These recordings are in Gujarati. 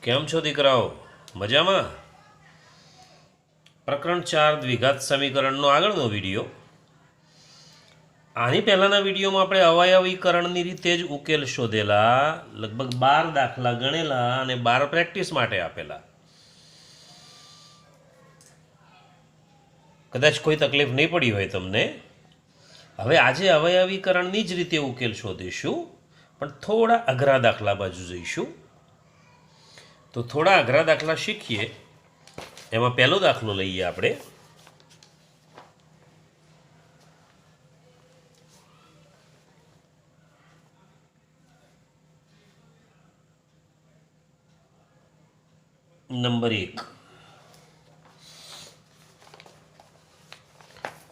કેમ છો દીકરાઓ? મજામાં? પ્રકરણ 4 દ્વિઘાત સમીકરણનો આગળનો વિડીયો. આની પહેલાંના વિડીયોમાં આપણે અવયવીકરણની રીતે જ ઉકેલ શોધેલા, લગભગ 12 દાખલા ગણેલા અને 12 પ્રેક્ટિસ માટે આપેલા. કદાચ કોઈ તકલીફ નહીં પડી હોય તમને. હવે આજે અવયવીકરણની જ રીતે ઉકેલ શોધીશું, પણ થોડા અઘરા દાખલા બાજુ જઈશું. તો થોડા અઘરા દાખલા શીખીએ. એમાં પહેલો દાખલો લઈએ આપણે. નંબર 1.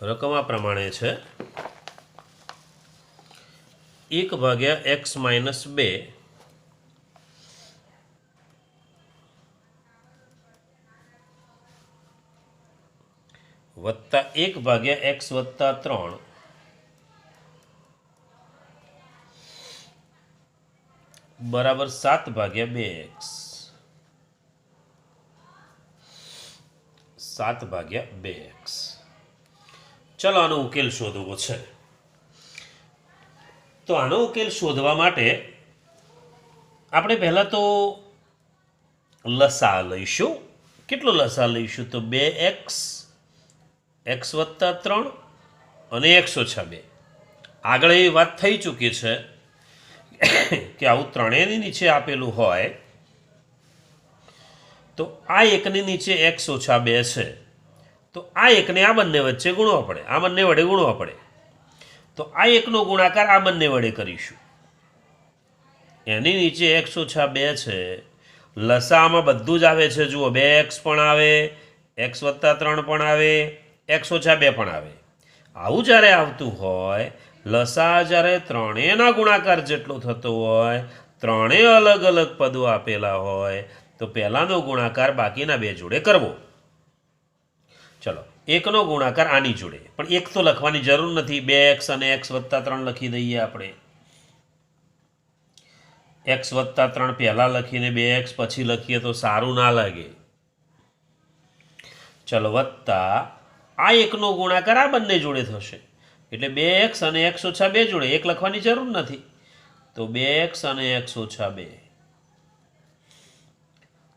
રકમ આ પ્રમાણે છે: 1/x - 2 વત્તા 1/x વત્તા 3 બરાબર 7/2x. 7/2x. ચલો આનો ઉકેલ શોધવો છે. તો આનો ઉકેલ શોધવા માટે આપણે પહેલાં તો લસા લઈશું. કેટલો લસા લઈશું? તો 2x, x વત્તા 3 અને x ઓછા 2. આગળ એવી વાત થઈ ચૂકી છે કે આવું ત્રણેયની નીચે આપેલું હોય તો આ એકની નીચે x ઓછા 2 છે, તો આ એકને આ બંને વચ્ચે ગુણવા પડે, આ બંને વડે ગુણવા પડે. તો આ એકનો ગુણાકાર આ બંને વડે કરીશું. એની નીચે x ઓછા 2 છે. લસામાં બધું જ આવે છે. જુઓ, 2x પણ આવે, x વત્તા 3 પણ આવે, x ઓછા 2 પણ આવે. આવું જ્યારે આવતું હોય, લસા જ્યારે ત્રણેયના ગુણાકાર જેટલો થતો હોય, ત્રણેય અલગ અલગ પદો આપેલા હોય, તો પહેલાંનો ગુણાકાર બાકીના બે જોડે કરવો. ચલો, એકનો ગુણાકાર આની જોડે, પણ એક તો લખવાની જરૂર નથી. 2x અને x વત્તા 3 લખી દઈએ આપણે. x વત્તા 3 પહેલાં લખીને 2x પછી લખીએ તો સારું ના લાગે. ચલો, વત્તા આ એકનો ગુણાકાર આ બંને જોડે થશે, એટલે 2x અને x ઓછા 2 જોડે. એક લખવાની જરૂર નથી. તો 2x અને x ઓછા 2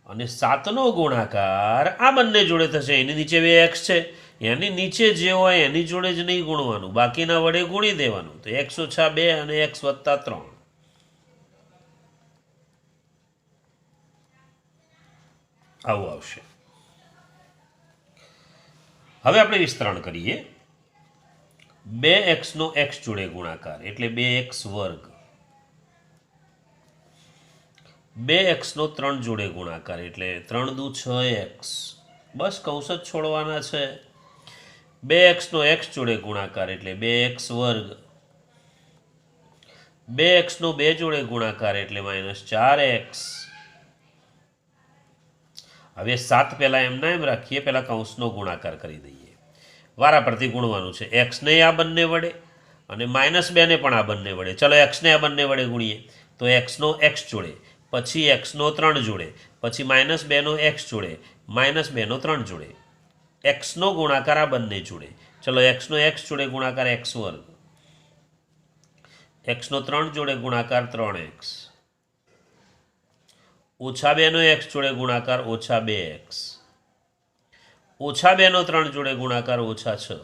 અને 7નો ગુણાકાર આ બંને જોડે થશે. એની નીચે 2x છે, એની નીચે જે હોય એની જોડે જ નહીં ગુણવાનું, બાકીના વડે ગુણી દેવાનું. તો x ઓછા 2 અને x વત્તા 3 આવું આવશે. હવે આપણે વિસ્તરણ કરીએ. 2x નો x જોડે ગુણાકાર એટલે 2x વર્ગ. 2x નો 3 જોડે ગુણાકાર એટલે 3 દુ 6x. બસ કૌંસ જ છોડવાના છે. 2x નો x જોડે ગુણાકાર એટલે 2x વર્ગ. 2x નો 2 જોડે ગુણાકાર એટલે -4x. હવે 7 પહેલાં એમના એમ રાખીએ, પહેલાં કૌંસનો ગુણાકાર કરી દઈએ. વારા પરથી ગુણવાનું છે. x ને આ બંને વડે અને -2 ને પણ આ બંને વડે. ચલો, x ને આ બંને વડે ગુણીએ તો x નો x જોડે, પછી x નો 3 જોડે, પછી -2 નો x જોડે, -2 નો 3 જોડે. x નો ગુણાકાર આ બંને જોડે. ચલો, x નો x જોડે ગુણાકાર x વર્ગ. x નો 3 જોડે ગુણાકાર 3x. ઓછા 2 નો x જોડે ગુણાકાર ઓછા 2x. ઓછા 2 નો 3 જોડે ગુણાકાર ઓછા 6.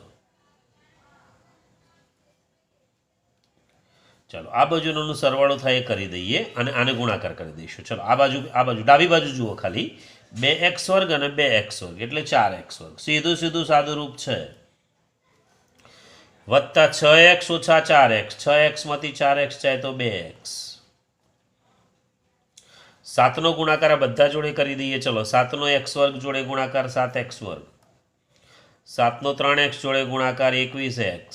ચાલો, આ બાજુનો સરવાળો થાય એ કરી દઈએ અને આને ગુણાકાર કરી દઈશું. ચલો, આ બાજુ ડાબી બાજુ જુઓ ખાલી. 2x વર્ગ અને 2x વર્ગ એટલે 4x વર્ગ. સીધું સીધું સાદું રૂપ છે. વત્તા 6x ઓછા 4x. 6x માંથી 4x જાય તો 2x. 7નો ગુણાકાર આ બધા જોડે કરી દઈએ. ચલો, 7નો x વર્ગ જોડે ગુણાકાર 7x વર્ગ. 7નો 3x જોડે ગુણાકાર 21x.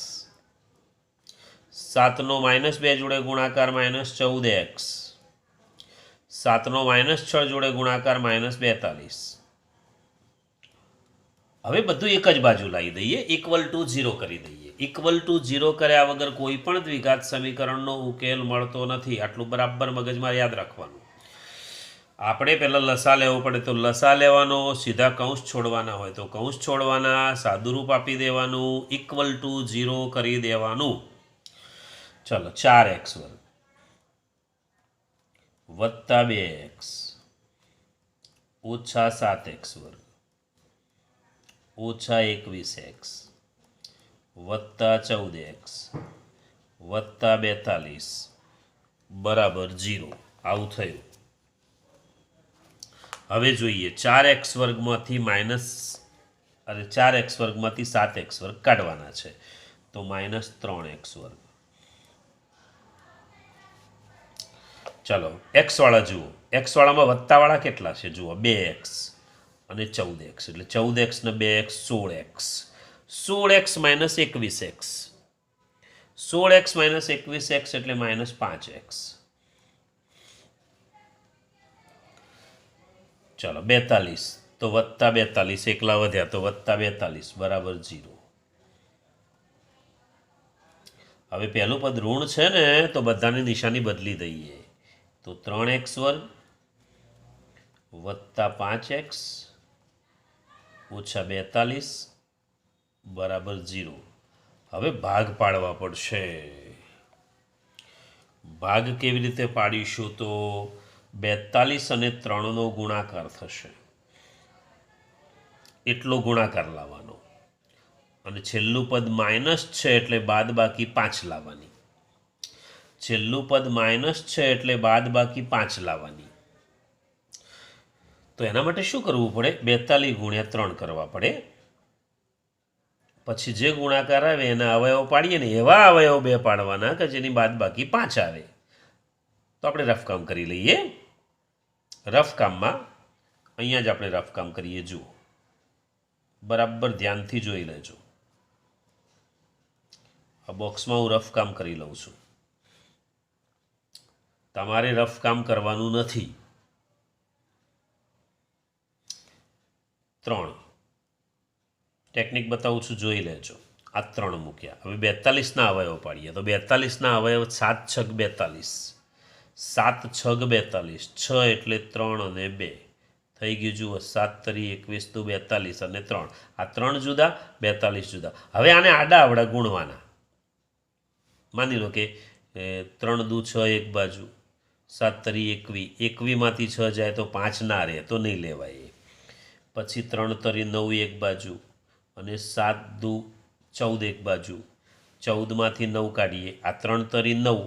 7નો -2 જોડે ગુણાકાર -14x. 7નો -6 જોડે ગુણાકાર -42. હવે બધું એક જ બાજુ લાવી દઈએ, ઇક્વલ ટુ 0 કરી દઈએ. ઇક્વલ ટુ 0 કર્યા વગર કોઈ પણ દ્વિઘાત સમીકરણનો ઉકેલ મળતો નથી. આટલું બરાબર મગજમાં યાદ રાખવાનું. આપણે પહેલાં લસા લેવો પડે, તો લસા લેવાનો, સીધા કૌંસ છોડવાના હોય તો કૌંસ છોડવાના, સાદુરૂપ આપી દેવાનું, ઇક્વલ ટુ 0 કરી દેવાનું. ચલો 4x² વત્તા 2x ઓછા 7x² ઓછા 21x વત્તા 14x વત્તા 42 બરાબર 0. આવું થયું. હવે જોઈએ 4x² માઇનસ 4x² 7x² કાઢવાના છે, તો -3x². ચાલો એક્સવાળા જુઓ, એક્સવાળામાં વત્તાવાળા કેટલા છે જુઓ, 2x અને 14x, એટલે 14x ને 2x 16x, 16x minus 21x, 16x minus 21x એટલે -5x. ચાલો 42, તો વત્તા 42 એકલા વધ્યા તો વત્તા 42 બરાબર 0. હવે પહેલું પદ ઋણ છે ને, તો બધાની નિશાની બદલી દઈએ, તો 3x² વત્તા 5x ઓછા 42 બરાબર 0. હવે ભાગ પાડવા પડશે. ભાગ કેવી રીતે પાડીશું, તો 42 અને 3નો ગુણાકાર થશે, એટલો ગુણાકાર લાવવાનો, અને છેલ્લું પદ માઇનસ છે એટલે બાદ બાકી 5 લાવવાની, છેલ્લું પદ માઇનસ છે એટલે બાદ બાકી 5 લાવવાની. તો એના માટે શું કરવું પડે, 42 ગુણ્યા 3 કરવા પડે. પછી જે ગુણાકાર આવે એના અવયવ પાડીએ ને, એવા અવયવ 2 પાડવાના કે જેની બાદ બાકી 5 આવે. તો આપણે રફકામ કરી લઈએ. રફકામમાં અહીંયા જ આપણે રફકામ કરીએ. જુઓ, બરાબર ધ્યાનથી જોઈ લેજો. આ બોક્સમાં હું રફકામ કરી લઉં છું, તમારે રફકામ કરવાનું નથી. 3 ટેકનિક બતાવું છું, જોઈ લેજો. આ 3 મૂક્યા. હવે 42ના અવયવ પાડીએ, તો 42ના અવયવ 7 છગ 42, 7 છગ 42, 6 એટલે 3 અને 2 થઈ ગયું. જુઓ, 7 તરી 21 તો 42 અને 3, આ 3 જુદા, 42 જુદા. હવે આને આડા આવડા ગુણવાના. માની લો કે 3 દુ 6 એક બાજુ, 7 તરી 21, 21માંથી 6 જાય તો 5 ના રહે, તો નહીં લેવાય. પછી 3 તરી 9 એક બાજુ, અને 7 દુ 14 એક બાજુ, 14માંથી 9 કાઢીએ, આ 3 તરી 9,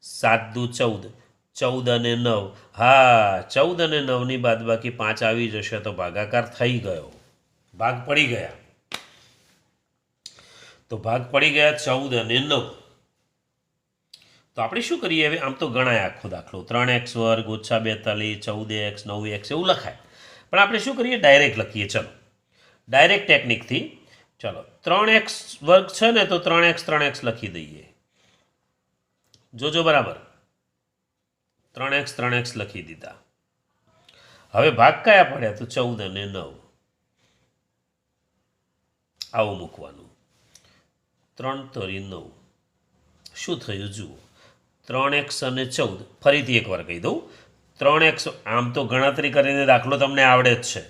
7 દુ 14, 14 અને 9, હા 14 અને 9ની બાદ બાકી 5 આવી જશે, તો ભાગાકાર થઈ ગયો, ભાગ પડી ગયા. તો ભાગ પડી ગયા 14 અને 9. તો આપણે શું કરીએ હવે, આમ તો ગણાય આખો દાખલો, 3x² ઓછા 42 14x 9x એવું લખાય, પણ આપણે શું કરીએ, ડાયરેક્ટ લખીએ. ચલો ડાયરેક્ટ ટેકનિકથી, ચલો 3x² છે ને, તો 3x લખી દઈએ. જોજો બરાબર, 3x લખી દીધા. હવે ભાગ કયા પડ્યા, તો 14 અને 9. આવું મૂકવાનું. 3 તરી 9 શું થયું જુઓ, 3x અને 14. ફરીથી એકવાર કહી દઉં, 3x, આમ તો ગણતરી કરીને દાખલો તમને આવડે જ છે.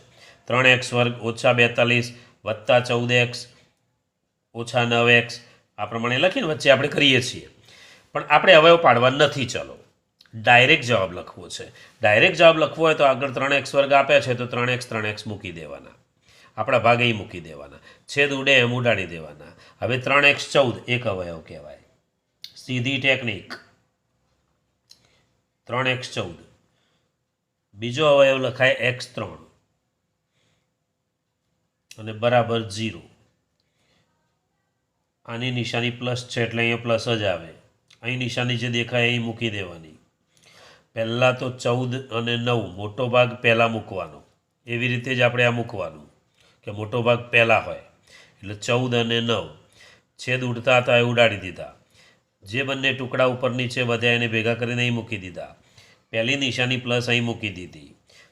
3x² ઓછા 42 વત્તા 14x ઓછા 9x, આ પ્રમાણે લખીને વચ્ચે આપણે કરીએ છીએ. પણ આપણે અવયવ પાડવા નથી. ચાલો ડાયરેક્ટ જવાબ લખવો છે. ડાયરેક્ટ જવાબ લખવો હોય તો આગળ 3x² આપ્યા છે, તો 3x મૂકી દેવાના, આપણા ભાગે મૂકી દેવાના, છેદ ઉડે એમ ઉડાડી દેવાના. હવે 3x14 એક અવયવ કહેવાય, સીધી ટેકનિક. 3x14 બીજો અવયવ લખાય x3 અને બરાબર 0. આની નિશાની પ્લસ છે એટલે અહીંયા પ્લસ જ આવે. અહીં નિશાની જે દેખાય અહીં મૂકી દેવાની. પહેલાં તો 14 અને 9 મોટો ભાગ પહેલાં મૂકવાનો, એવી રીતે જ આપણે આ મૂકવાનું કે મોટો ભાગ પહેલાં હોય. એટલે 14 અને 9 છેદ ઉડતા હતા એ ઉડાડી દીધા, જે બંને ટુકડા ઉપર નીચે વધ્યા એને ભેગા કરીને અહીં મૂકી દીધા. પહેલી નિશાની પ્લસ અહીં મૂકી દીધી.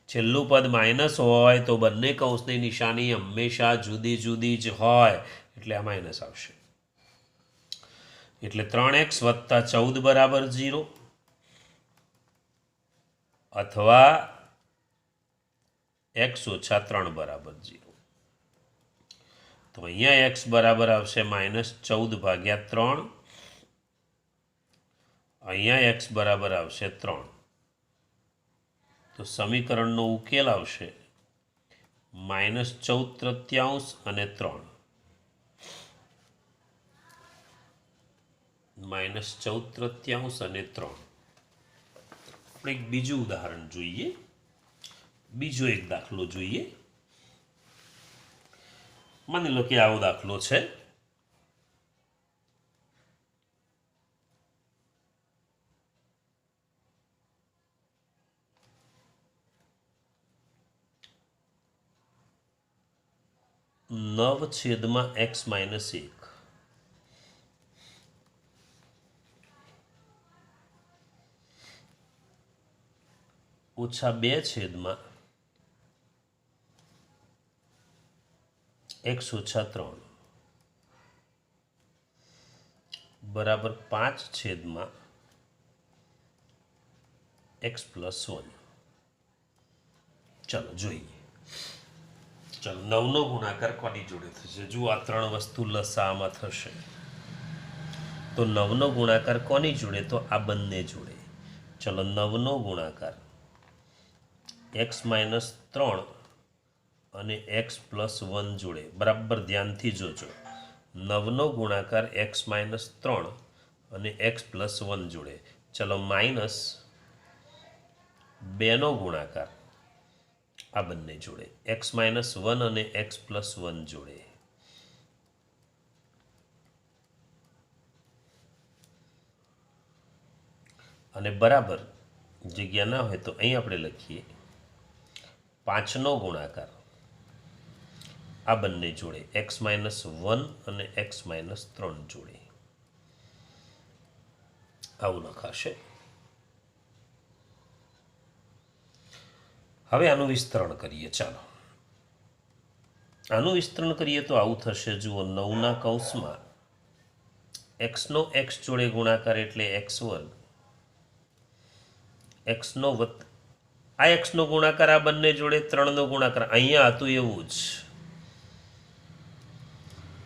છેલ્લું પદ માઇનસ હોય તો બંને કૌંસની નિશાની હંમેશા જુદી જુદી જ હોય, એટલે આ માઇનસ આવશે. એટલે 3x વત્તા 14 બરાબર 0, અથવા एक्स ओछा 3 बराबर 0। तो अहींया एक्स बराबर आवशे -14/3, अहींया एक्स बराबर आवशे 3। तो समीकरणનો ઉકેલ આવશે -14 અને 3, -14 અને 3। આપણે એક બીજું ઉદાહરણ જોઈએ, બીજો એક દાખલો જોઈએ। માની લો કે આવો દાખલો છે, (9/(x-1) ઓછા 2/x ઓછા 3 બરાબર 5/x+1। ચાલો જોઈએ। ચાલો 9નો ગુણાકાર કોની જોડે થશે? જુઓ, આ 3 વસ્તુ લસાઅમાં થશે, તો 9નો ગુણાકાર કોની જોડે? તો આ બંને જોડે। ચલો 9નો ગુણાકાર x-3 અને x+1 જોડે, બરાબર ધ્યાનથી જોજો। 9નો ગુણાકાર x-3 અને x+1 જોડે। ચલો -2નો ગુણાકાર આ બંને જોડે, x-1 અને x+1 જોડે। અને બરાબર જગ્યા ના હોય તો અહીં આપણે લખીએ 5નો ગુણાકાર આ બંને જોડે, x-1 અને x-3 જોડે। આવું લખાશે। હવે આનું વિસ્તરણ કરીએ। ચાલો આનું વિસ્તરણ કરીએ તો આવું થશે। જુઓ, 9ના કૌંસમાં એક્સનો એક્સ જોડે ગુણાકાર એટલે x², એક્સનો આ એક્સનો ગુણાકાર આ બંને જોડે, 3નો ગુણાકાર અહીંયા હતું એવું જ,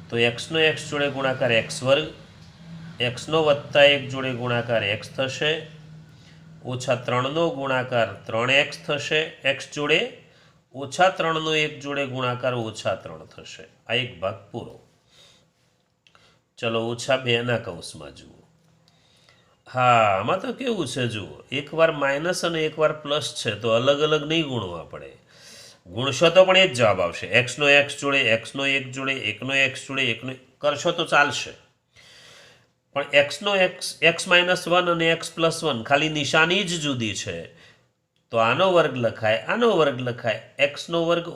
તો એક્સનો એક્સ જોડે ગુણાકાર x², એક્સનો +1 જોડે ગુણાકાર x થશે, ઓછા 3નો ગુણાકાર 3x થશે એક્સ જોડે, ઓછા 3નો 1 જોડે ગુણાકાર -3 થશે। આ એક ભાગ પૂરો। ચલો ઓછા 2ના કૌંસમાં જુઓ। હા, આમાં તો કેવું છે જુઓ, એકવાર માઇનસ અને એકવાર પ્લસ છે, તો અલગ અલગ નહીં ગુણવા પડે। ગુણશો તો પણ એ જ જવાબ આવશે। એક્સનો એક્સ જોડે, એક્સનો 1 જોડે, એકનો એક્સ જોડે, એકનો કરશો તો ચાલશે, પણ એક્સનો x-1 અને x+1 ખાલી નિશાની જ જુદી છે, તો આનો વર્ગ લખાય, આનો વર્ગ લખાય, x²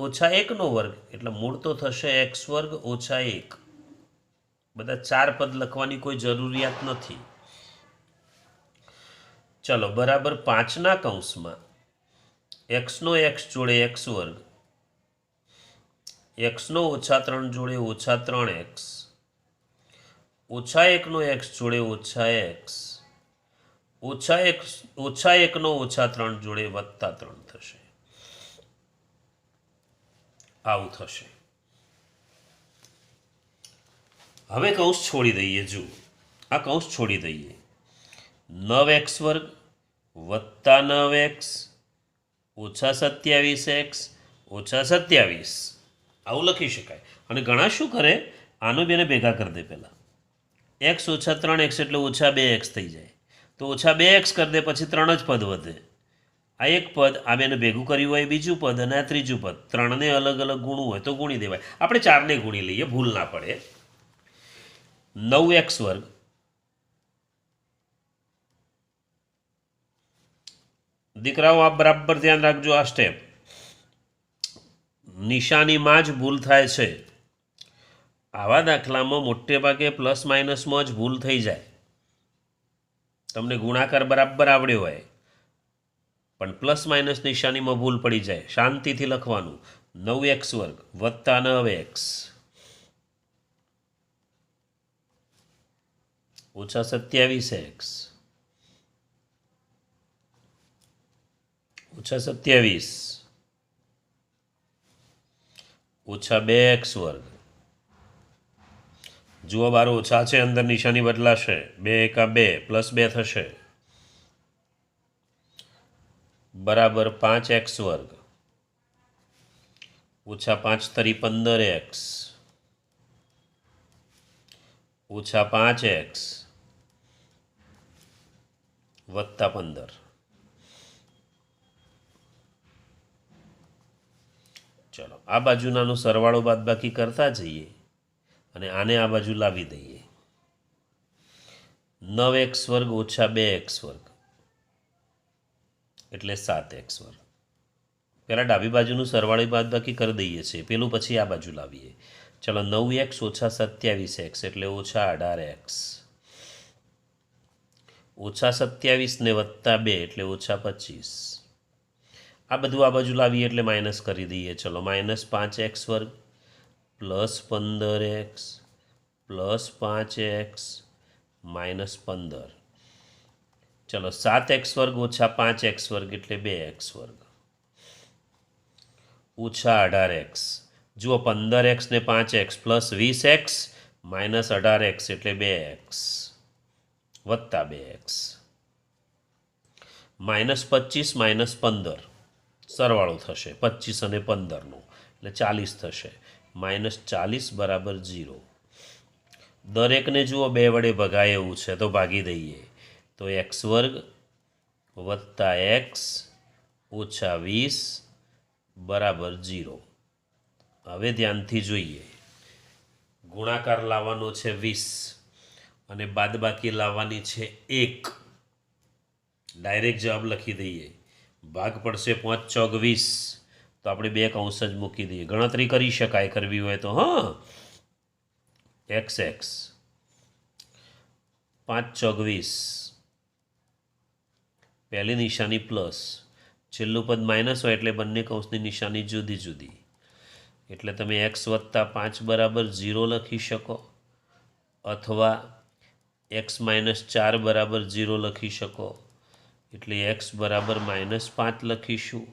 ઓછા 1નો વર્ગ, એટલે મૂળ તો થશે x² ઓછા 1। બધા 4 પદ લખવાની કોઈ જરૂરિયાત નથી। ચલો બરાબર 5ના કૌંસમાં એક્સનો એક્સ જોડે x², એક્સનો -3 જોડે -3x, ઓછા 1નો એક્સ જોડે -x, ઓછા 1નો -3 જોડે +3 થશે। આવું થશે। હવે કૌંસ છોડી દઈએ। જુઓ, આ કૌંસ છોડી દઈએ। 9x² + 9x ઓછા 27x ઓછા 27, આવું લખી શકાય। અને ઘણા શું કરે, આનો બેને ભેગા કરી દે પહેલાં, x ઓછા 3x એટલે ઓછા 2x થઈ જાય, તો ઓછા 2x કરી દે, પછી 3 જ પદ વધે। આ એક પદ, આ બેને ભેગું કર્યું હોય બીજું પદ, અને આ ત્રીજું પદ, 3ને અલગ અલગ ગુણવું હોય તો ગુણી દેવાય। આપણે 4ને ગુણી લઈએ, ભૂલ ના પડે। 9x², દીકરાઓ આપ બરાબર ધ્યાન રાખજો, આ સ્ટેપ નિશાનીમાં જ ભૂલ થાય છે। આવા દાખલામાં મોટે ભાગે પ્લસ માઇનસમાં જ ભૂલ થઈ જાય। તમને ગુણાકાર બરાબર આવડ્યો હોય પણ પ્લસ માઇનસ નિશાનીમાં ભૂલ પડી જાય। શાંતિથી લખવાનું, 9x² + 9x ઓછા 27x ઓછા 27 ઓછા 2x વર્ગ. જુઓ બાર ઓછા છે, અંદર નિશાની બદલાશે. 2 એકા 2 પ્લસ 2 થશે બરાબર 5x વર્ગ ઓછા 5 તરી 15x ઓછા 5x વત્તા 15. ચલો આ બાજુનાનો સરવાળો બાદબાકી કરતા જઈએ અને આને આ બાજુ લાવી દઈએ. 9x વર્ગ ઓછા 2x વર્ગ એટલે 7x વર્ગ. પહેલાં ડાબી બાજુનું સરવાળો બાદબાકી કરી દઈએ છીએ, પેલું પછી આ બાજુ લાવીએ. ચલો 9x ઓછા 27x એટલે ઓછા 18x ઓછા 27 ને વત્તા 2 એટલે ઓછા 25. આ બધું આ બાજુ લાવીએ એટલે માઇનસ કરી દઈએ. ચલો માઇનસ 5x વર્ગ plus 15x plus 5x minus 15. ચલો 7x વર્ગ ઓછા 5x વર્ગ એટલે 2x વર્ગ ઓછા 18x. જુઓ 15x ને 5x plus 20x minus 18x એટલે 2x વત્તા 2x માઇનસ 25 માઇનસ 15 સરવાળો થશે 25 અને 15નો એટલે 40 થશે. માઇનસ 40 બરાબર 0. દરેકને જુઓ 2 વડે ભગાય એવું છે તો ભાગી દઈએ. તો x વર્ગ વત્તા x ઓછા 20 બરાબર 0. હવે ધ્યાનથી જોઈએ. ગુણાકાર લાવવાનો છે 20 અને બાદબાકી લાવવાની છે 1. ડાયરેક્ટ જવાબ લખી દઈએ. ભાગ પડશે 5 ચોક 20 તો આપણે 2 કૌંસ જ મૂકી દઈએ. ગણતરી કરી શકાય કરવી હોય તો. હા, xx 5 ચોક 20 પહેલી નિશાની પ્લસ, છેલ્લું પદ માઇનસ હોય એટલે બંને કૌંસની નિશાની જુદી જુદી. એટલે તમે x વત્તા 5 બરાબર 0 લખી શકો અથવા x માઇનસ 4 બરાબર 0 લખી શકો. એટલે x બરાબર -5 લખીશું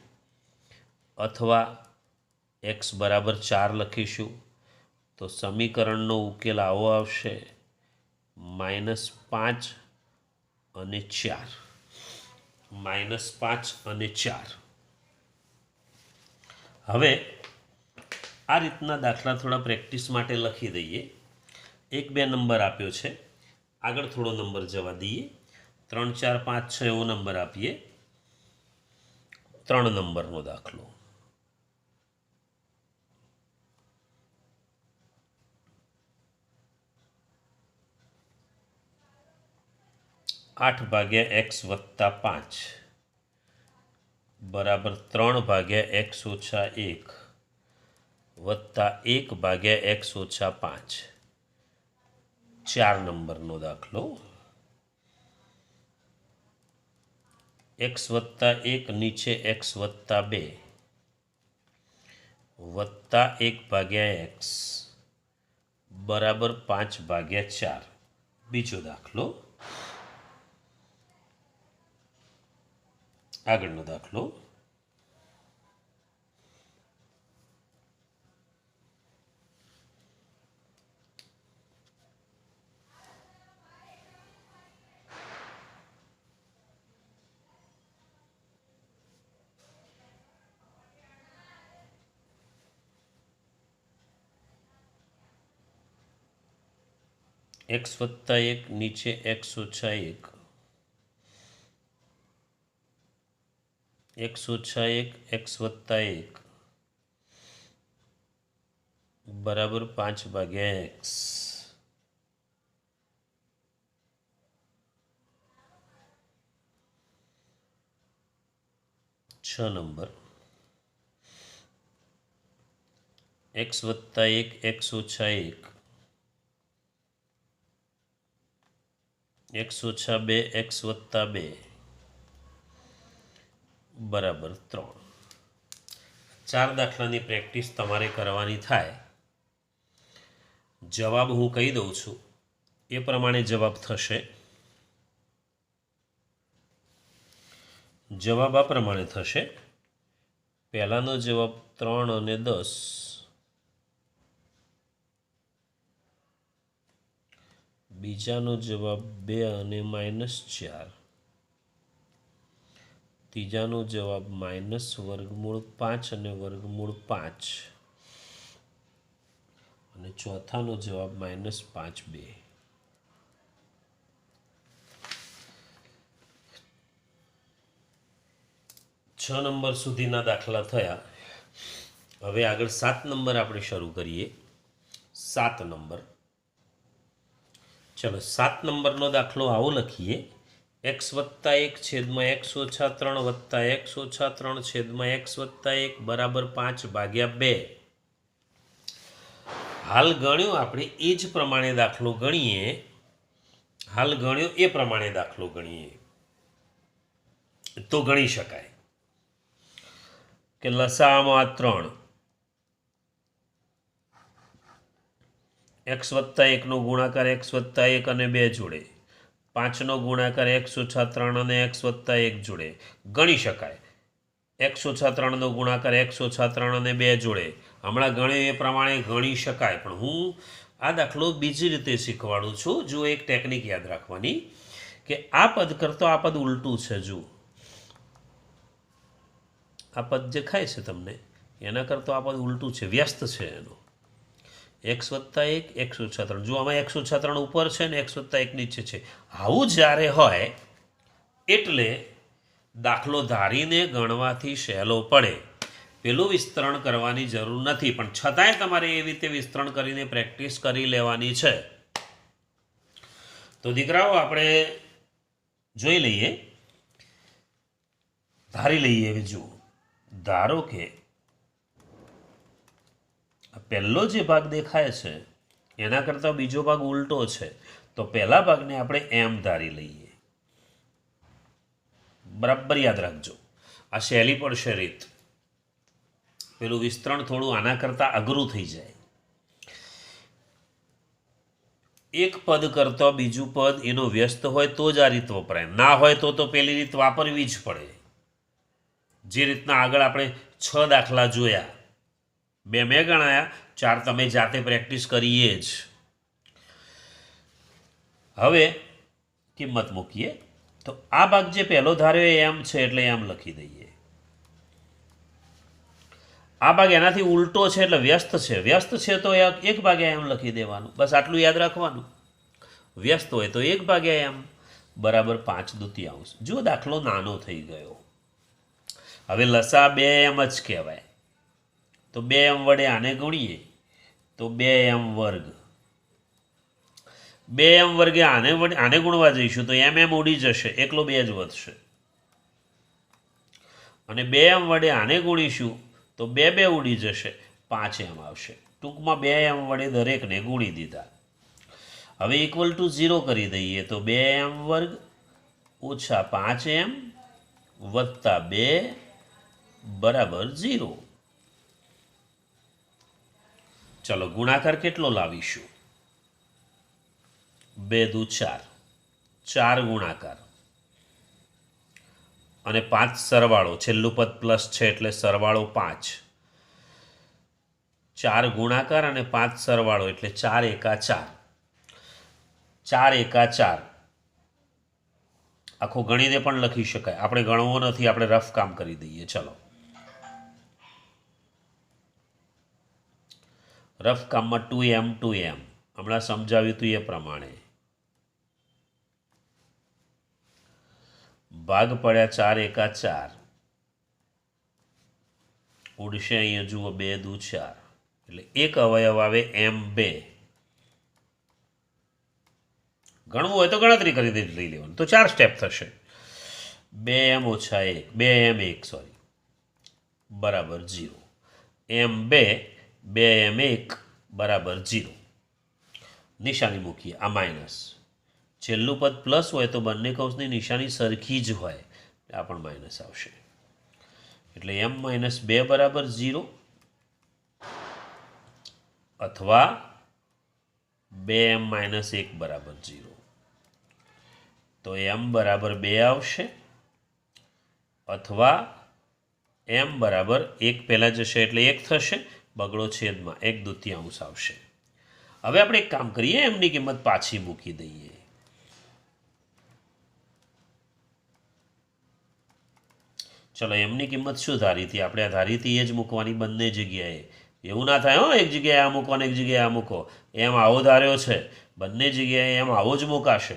અથવા x બરાબર 4 લખીશું. તો સમીકરણનો ઉકેલ આવો આવશે -5 અને 4. -5 અને 4. હવે આ રીતના દાખલા થોડા પ્રેક્ટિસ માટે લખી દઈએ. 1-2 નંબર આપ્યો છે, આગળ થોડો નંબર જવા દઈએ. 3 4 5 6 એવો નંબર આપીએ. 3 નંબરનો દાખલો. 8 ભાગ્યા x વત્તા 5 બરાબર 3 ભાગ્યા x ઓછા 1 વત્તા 1 ભાગ્યા x ઓછા 5. 4 નંબરનો દાખલો. x વત્તા 1 નીચે x વત્તા 2 વત્તા 1 ભાગ્યા x બરાબર 5 ભાગ્યા 4. બીજો દાખલો. આગળનો દાખલો. x વત્તા 1 નીચે x ઓછા 1 x ઓછા 1 x વત્તા 1 બરાબર 5 ભાગ્યા x. 6 નંબર. x વત્તા 1 x ઓછા 1 x ઓછા 2 x વત્તા 2 બરાબર 3. 4 દાખલાની પ્રેક્ટિસ તમારે કરવાની થાય. જવાબ હું કહી દઉં છું એ પ્રમાણે જવાબ થશે. જવાબ આ પ્રમાણે થશે. પહેલાનો જવાબ 3 અને 10 બીજાનો જવાબ 2 અને -4, ત્રીજાનો જવાબ -√5 અને √5, અને ચોથાનો જવાબ -5/2. 6 નંબર સુધીના દાખલા થયા. હવે આગળ 7 નંબર આપણે શરૂ કરીએ. 7 નંબર, ચલો 7 નંબરનો દાખલો આવો લખીએ: x + 1 છેદમાં x ઓછા 3 વત્તા x ઓછા 3 છેદમાં x વત્તા 1 બરાબર 5/2. હાલ ગણ્યો આપણે એ જ પ્રમાણે દાખલો ગણીએ. હાલ ગણ્યો એ પ્રમાણે દાખલો ગણીએ તો ગણી શકાય કે લસાઅમાં 3 x + 1નો ગુણાકાર x + 1 અને 2 જોડે, 5નો ગુણાકાર x ઓછા 3 અને x + 1 જોડે ગણી શકાય. x ઓછા 3નો ગુણાકાર x ઓછા 3 અને 2 જોડે હમણાં ગણ્યો એ પ્રમાણે ગણી શકાય. પણ હું આ દાખલો બીજી રીતે શીખવાડું છું. જો એક ટેકનિક યાદ રાખવાની કે આ પદ કરતો આ પદ ઉલટું છે. જુઓ, આ પદ જે ખાય છે તમને એના કરતો આ પદ ઉલટું છે, વ્યસ્ત છે એનો. x + 1 x ઓછા 3. જો આમાં x ઓછા 3 ઉપર છે ને x + 1 નીચે છે. આવું જ્યારે હોય એટલે દાખલો ધારીને ગણવાથી સહેલો પડે. પેલું વિસ્તરણ કરવાની જરૂર નથી, પણ છતાંય તમારે એ રીતે વિસ્તરણ કરીને પ્રેક્ટિસ કરી લેવાની છે. તો દીકરાઓ આપણે જોઈ લઈએ, ધારી લઈએ. જુઓ, ધારો કે પહેલો જે ભાગ દેખાય છે એના કરતાં બીજો ભાગ ઉલટો છે, તો પહેલા ભાગને આપણે એમ ધારી લઈએ. બરાબર યાદ રાખજો, આ સહેલી પડશે રીત. પેલું વિસ્તરણ થોડું આના કરતાં અઘરું થઈ જાય. એક પદ કરતો બીજું પદ એનો વ્યસ્ત હોય તો જ આ રીત વપરાય, ના હોય તો પેલી રીત વાપરવી જ પડે. જે રીતના આગળ આપણે 6 દાખલા જોયા, 2 મેં ગણાયા, 4 તમે જાતે પ્રેક્ટિસ કરીએ જ. હવે કિંમત મૂકીએ તો આ ભાગ જે પહેલો ધાર્યો એ એમ છે એટલે એમ લખી દઈએ. આ ભાગ એનાથી ઉલટો છે એટલે વ્યસ્ત છે. વ્યસ્ત છે તો 1/m લખી દેવાનું. બસ આટલું યાદ રાખવાનું. વ્યસ્ત હોય તો 1/m બરાબર 5/2. જો દાખલો નાનો થઈ ગયો. હવે લસા 2m જ કહેવાય, તો 2m વડે આને ગુણીએ તો 2m². 2m² આને ગુણવા જઈશું તો m ઉડી જશે, એકલો 2 જ વધશે. અને 2m વડે આને ગુણીશું તો 2 ઉડી જશે, 5m આવશે. ટૂંકમાં 2m વડે દરેકને ગુણી દીધા. હવે =0 કરી દઈએ તો 2m² ઓછા 5m વત્તા 2 બરાબર 0. ચલો ગુણાકાર કેટલો લાવીશું? 2 દુ 4, 4 ગુણાકાર અને 5 સરવાળો. છેલ્લું પદ પ્લસ છે એટલે સરવાળો 5. 4 ગુણાકાર અને 5 સરવાળો એટલે 4 એકા 4. 4 એકા 4 આખો ગણીને પણ લખી શકાય. આપણે ગણવો નથી, આપણે રફ કામ કરી દઈએ. ચલો રફ કામમાં 2m 2m હમણાં સમજાવ્યું હતું એ પ્રમાણે ભાગ પડ્યા. 4 એકા 4 ઉડશે અહીંયા. જુઓ 2 દુ 4 એટલે એક અવયવ આવે m2. ગણવું હોય તો ગણતરી કરી લઈ લેવાનું, તો 4 સ્ટેપ થશે. 2m ઓછા 1 2m1 સોરી બરાબર 0. m2 2m1 બરાબર 0. નિશાની મૂકીએ. આ માઇનસ, છેલ્લું પદ પ્લસ હોય તો બંને કૌંસની નિશાની સરખી જ હોય, આ પણ માઇનસ આવશે. એટલે m-2 બરાબર 0 અથવા 2m-1 બરાબર 0. તો m બરાબર 2 આવશે અથવા m બરાબર 1 પહેલાં જશે એટલે 1 થશે, બગડો છેદમાં 1/2 આવશે. હવે આપણે એક કામ કરીએ, એમની કિંમત પાછી મૂકી દઈએ. ચલો, એમની કિંમત શું ધારી હતી? આપણે આ ધારી હતી એ જ મૂકવાની બંને જગ્યાએ. એવું ના થાય એક જગ્યાએ આ મૂકો એક જગ્યાએ આ મૂકો. એમ આવો ધાર્યો છે, બંને જગ્યાએ એમ આવો જ મૂકાશે.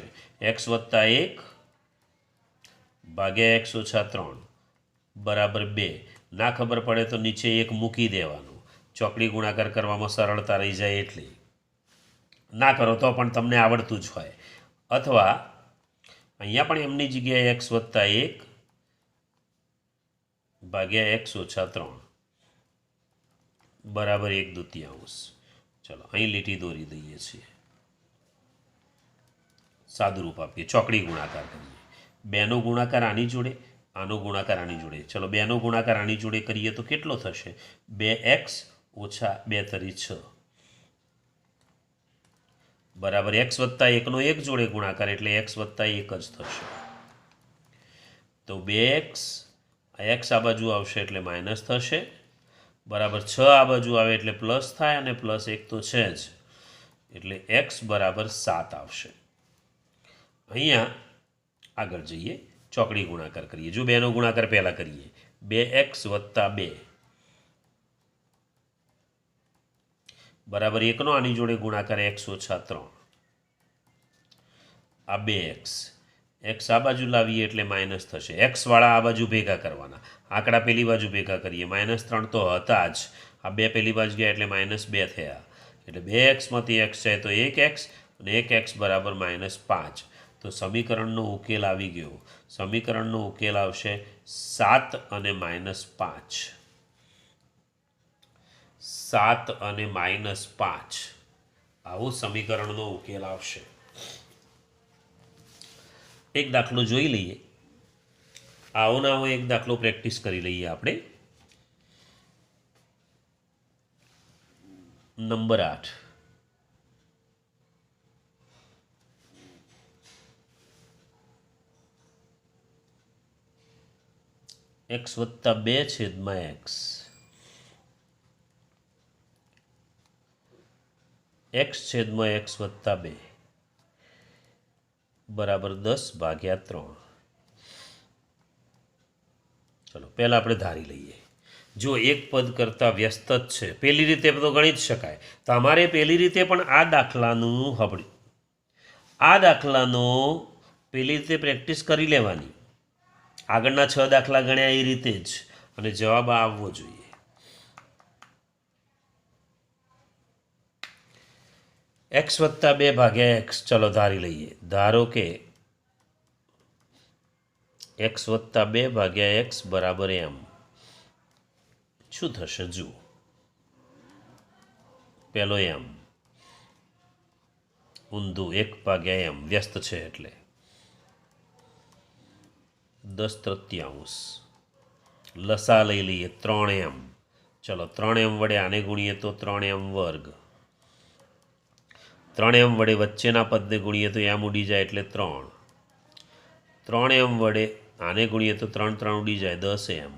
x + 1 ભાગ્યા x - 3 બરાબર 2. ના ખબર પડે તો નીચે 1 મૂકી દેવાનું. ચોકડી ગુણાકાર કરવામાં સરળતા રહી જાય એટલી. ના કરો તો પણ તમને આવડતું જ હોય. અથવા અહીંયા પણ એમની જગ્યાએ x + 1 ભાગ્યા x - 3 બરાબર 1/2. ચલો, અહીં લીટી દોરી દઈએ છીએ. સાદું રૂપ આપીએ, ચોકડી ગુણાકાર કરીએ. 2નો ગુણાકાર આની જોડે, આનો ગુણાકાર આની જોડે. ચલો, 2નો ગુણાકાર આની જોડે કરીએ તો કેટલો થશે? 2x - 2 તરી 6 બરાબર x + 1નો 1 જોડે ગુણાકાર એટલે x + 1 જ થશે. તો 2x, x આ બાજુ આવશે એટલે માઇનસ થશે, બરાબર 6 આ બાજુ આવે એટલે પ્લસ થાય, અને +1 તો છે જ, એટલે x બરાબર 7 આવશે. અહીંયા આગળ જઈએ, ચોકડી ગુણાકાર કરીએ. જો 2નો ગુણાકાર પહેલાં કરીએ. 2x + 2 બરાબર 1નો આની જોડે ગુણાકાર x - 3. આ 2x, x આ બાજુ લાવીએ એટલે માઇનસ થશે. એક્સવાળા આ બાજુ ભેગા કરવાના. આંકડા પેલી બાજુ ભેગા કરીએ. -3 તો હતા જ, આ 2 પેલી બાજુ ગયા એટલે -2 થયા. એટલે 2xમાંથી x જાય તો 1x, અને 1x બરાબર -5. તો સમીકરણનો ઉકેલ આવી ગયો. સમીકરણનો ઉકેલ આવશે 7 અને -5. 7 અને -5 આવું સમીકરણનો ઉકેલ આવશે. એક દાખલો જોઈ લઈએ. આવો ને આવો એક દાખલો પ્રેક્ટિસ કરી લઈએ આપણે. નંબર 8. x + 2/x x/x + 2 બરાબર 10/3. ચલો, પહેલાં આપણે ધારી લઈએ. જો એક પદ કરતાં વ્યસ્ત જ છે, પેલી રીતે તો ગણી જ શકાય. તમારે પેલી રીતે પણ આ દાખલાનો પેલી રીતે પ્રેક્ટિસ કરી લેવાની. આગળના 6 દાખલા ગણ્યા એ રીતે જ, અને જવાબ આવવો જોઈએ. x + 2/x. ચલો, ધારી લઈએ. ધારો કે x + 2/x બરાબર m. શું થશે? જુઓ, પહેલો m ઊંધું 1/m વ્યસ્ત છે એટલે 10/3. લસા લઈ લઈએ 3m. ચલો, 3m વડે આને ગુણીએ તો 3m². 3m વડે વચ્ચેના પદને ગુણીએ તો m ઉડી જાય એટલે 3. 3m વડે આને ગુણીએ તો 3 3 ઉડી જાય, 10m.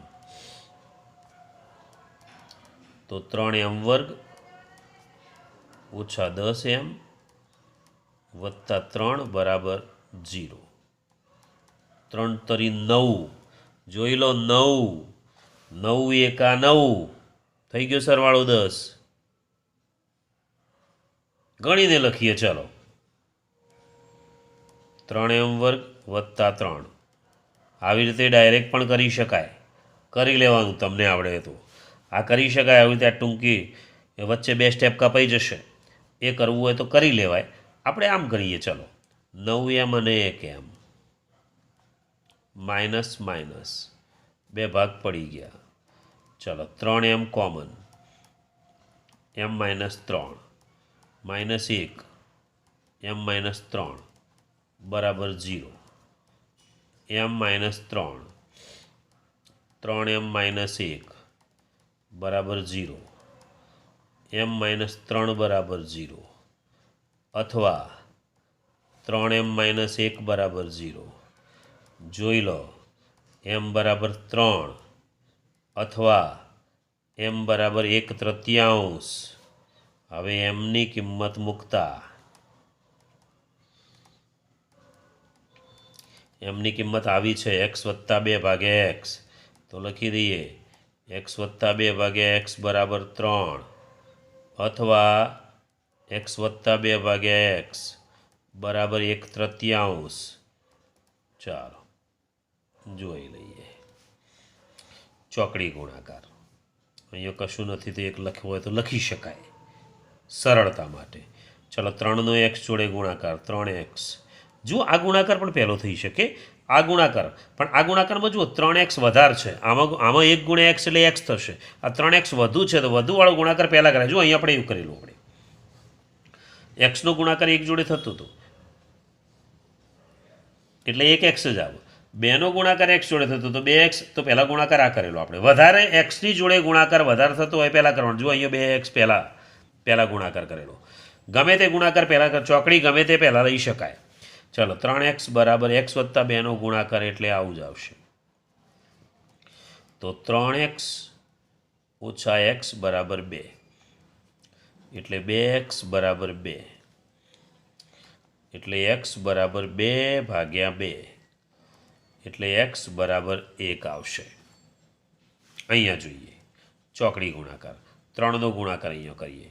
તો 3m² - 10m + 3 બરાબર 0. 3 તરી 9. જોઈ લો, 9 9 એકા 9 થઈ ગયો સરવાળો 10. ગણીને લખીએ. ચલો, 3m² + 3. આવી રીતે ડાયરેક્ટ પણ કરી શકાય. કરી લેવાનું, તમને આવડે તો આ કરી શકાય. આવી રીતે આ ટૂંકી વચ્ચે 2 સ્ટેપ કપાઈ જશે. એ કરવું હોય તો કરી લેવાય. આપણે આમ કરીએ. ચલો, 9m અને 1m માઇનસ માઇનસ 2 ભાગ પડી ગયા. ચલો, 3m કોમન, m - 3 -1 m - 3 બરાબર 0. m - 3 3m - 1 બરાબર 0. m - 3 બરાબર 0. અથવા 3m - 1 બરાબર 0. જોઈ લો, m બરાબર 3 અથવા m બરાબર 1/3. હવે એમની કિંમત મૂકતા એમની કિંમત આવી છે x વત્તા 2 ભાગ્યા x, તો લખી દઈએ x વત્તા 2 ભાગ્યા x બરાબર 3 અથવા x વત્તા 2 ભાગ્યા x બરાબર 1/3. ચાલો જોઈ લઈએ. ચોકડી ગુણાકાર અહીંયા કશું નથી, તો એક લખવું હોય તો લખી શકાય સરળતા માટે. ચાલો 3નો x જોડે ગુણાકાર 3x. જુઓ આ ગુણાકાર પણ પહેલો થઈ શકે, આ ગુણાકાર પણ આ ગુણાકારમાં જુઓ 3x વધારે છે, આમાં 1 ગુણ્યા x એટલે x થશે. આ 3x વધુ છે તો વધુવાળો ગુણાકાર પહેલાં કરાય. જુઓ અહીંયા આપણે એવું કરેલું, આપણે xનો ગુણાકાર 1 જોડે થતું હતું એટલે 1x જ આવે. 2નો ગુણાકાર x જોડે થતો તો 2x, તો પહેલાં ગુણાકાર આ કરેલો આપણે. વધારે xની જોડે ગુણાકાર વધારે થતો હોય પહેલાં કરવાનો. જુઓ અહીંયા 2x પહેલાં ગુણાકાર કરેલો. ગમે તે ગુણાકાર પહેલાં, ચોકડી ગમે તે પહેલાં લઈ શકાય. ચાલો 3x બરાબર x વત્તા 2નો ગુણાકાર એટલે આવું જ આવશે. તો 3x ઓછા x બરાબર 2 એટલે 2x બરાબર 2 એટલે x બરાબર 2 ભાગ્યા 2 એટલે x બરાબર 1 આવશે. અહીંયા જોઈએ ચોકડી ગુણાકાર. 3નો ગુણાકાર અહીંયા કરીએ.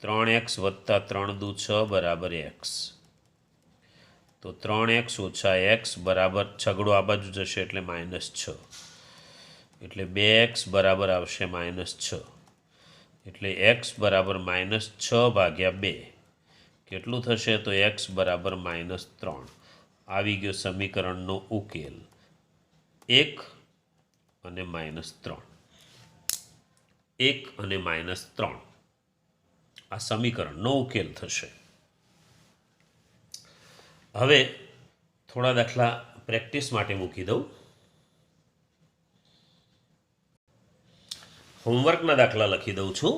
3x વત્તા 3 દુ 6 બરાબર x. તો 3x ઓછા x બરાબર, છગડો આ બાજુ જશે એટલે -6 એટલે 2x બરાબર આવશે -6 એટલે x બરાબર -6 ભાગ્યા 2 કેટલું થશે? તો x બરાબર -3. આવી ગયો સમીકરણનો ઉકેલ 1 અને -3. 1 અને -3 આ સમીકરણનો ઉકેલ થશે. હવે થોડા દાખલા પ્રેક્ટિસ માટે મૂકી દઉં. હોમવર્કના દાખલા લખી દઉં છું,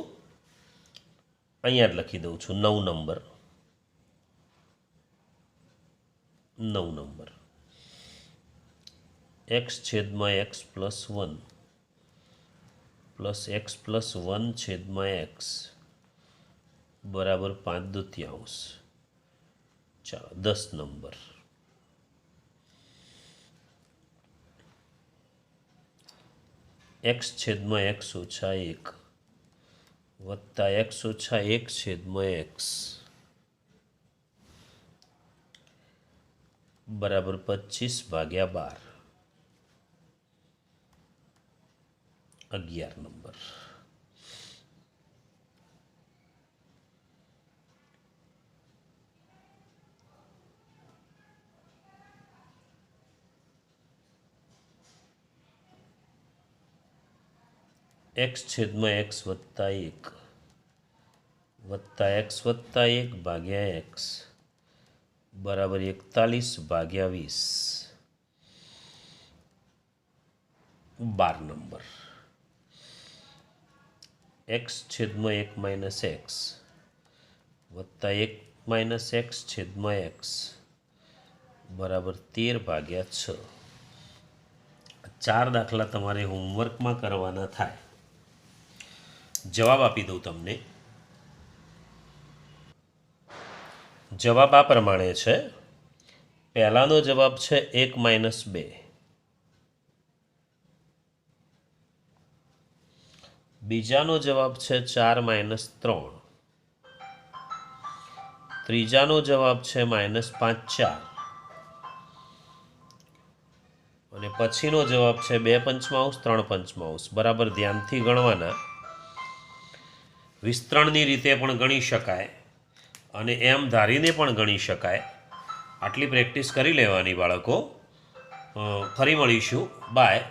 અહીંયા જ લખી દઉં છું. 9 નંબર x છેદમાં x plus 1 plus x plus 1 છેદમાં x બરાબર 5/2. ચાલો 10 નંબર x છેદમાં x ઓછા 1 વત્તા x ઓછા 1 છેદમાં x બરાબર 25/12. 11 નંબર x છેદમાં x વત્તા 1 વત્તા x વત્તા 1 ભાગ્યા x બરાબર 41/20. 12 નંબર x છેદમાં 1 માઇનસ x વત્તા 1 માઇનસ x છેદમાં x બરાબર 13/6. 4 દાખલા તમારે હોમવર્કમાં કરવાના થાય. જવાબ આપી દઉં તમને. જવાબ આ પ્રમાણે છે. પહેલાનો જવાબ છે 1 માઇનસ 2, બીજાનો જવાબ છે 4 માઇનસ 3, ત્રીજાનો જવાબ છે -5 4 અને પછીનો જવાબ છે 2/5 3/5. બરાબર ધ્યાનથી ગણવાના. વિસ્તરણની રીતે પણ ગણી શકાય અને એમ ધારીને પણ ગણી શકાય. આટલી પ્રેક્ટિસ કરી લેવાની બાળકો. ફરી મળીશું. બાય.